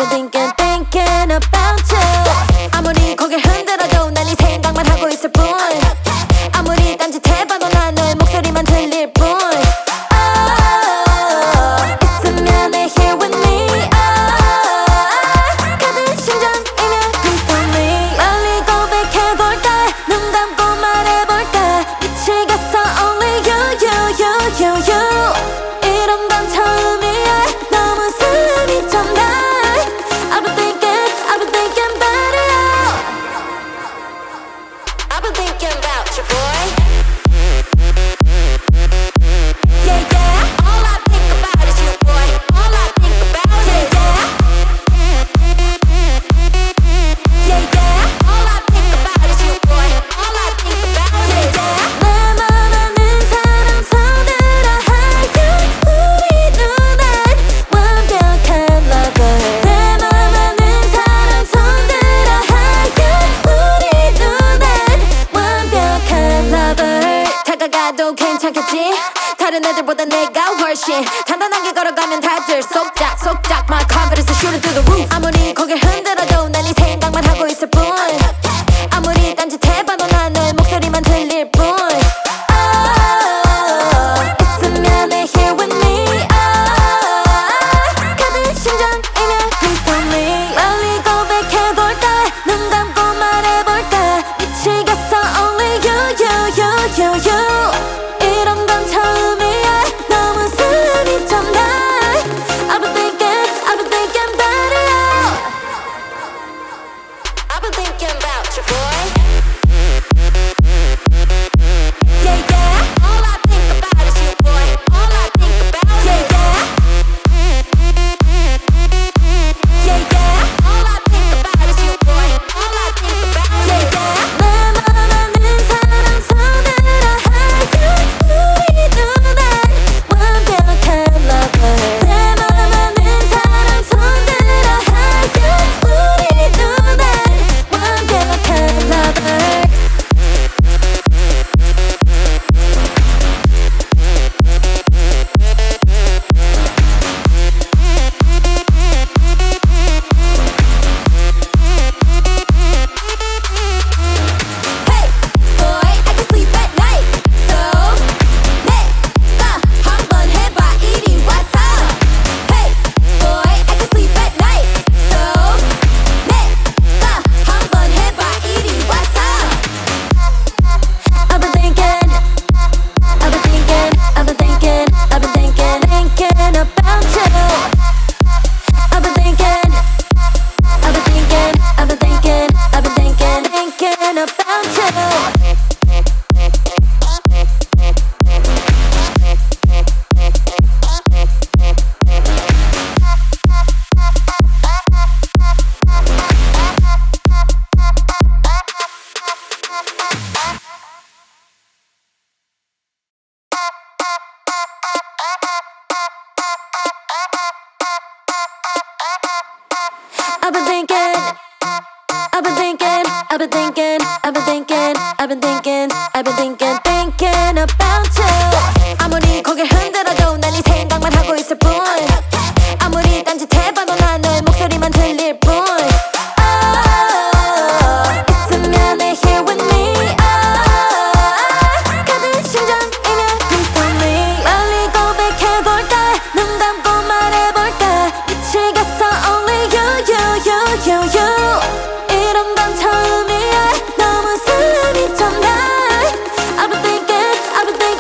thinking about you. 아무리 고개 흔들어도 난 이 생각만 하고 있을 뿐. 아무리 딴짓해봐도 난 너의 목소리만 들릴 뿐. 있으면 here with me. 가득 심장이면 please tell me. 빨리 고백해볼까? 눈 감고 말해볼까? 미치겠어 only you. 이런 건 처음이야. 너무 설렘이 좀 나. I've been thinking about it. I've been thinking about you, boy. Yeah. All I think about is you, boy. All I think about is yeah. All I think about is you, boy. All I think about is 내 맘 아는 사람 손들어 하여. 우리 눈엔 완벽한 lover. 내 맘 아는 사람 손들어 하여. 우리 눈엔 완벽한 lover. 다가가도 괜찮겠지? 다른 애들보다 내가 훨씬 단단하게 걸어가면 다들 속작 My confidence is shooting through the roof. 아무리 고개 흔들어도 난 이 생각만 하고 있을 뿐. 아무리 딴짓해봐도 난 너의 목소리만 들릴 뿐. 있으면 here with me. 가득 심장이면 please tell me. 빨리 고백해볼까? 눈 감고 말해볼까? 미치겠어 only you. 이런 건 처음이야. 너무 설렘이 좀 나. I've been thinking about it. I've been thinking about you, boy. Yeah. All I think about is you, boy. All I think about is yeah. All I think about is you, boy. All I think about is 내 맘 아는 사람 손들어 하여. 우리 눈엔 완벽한 lover. 내 맘 아는 사람 손들어 하여. 우리 눈엔 완벽한 lover. Hey, boy, I can sleep at night. So 내가 한번 해봐 이리 와서. Hey, boy, I can sleep at night. So 내가 한번 해봐 이리 와서. I've been thinking about you. I've been thinking about you. I've been thinking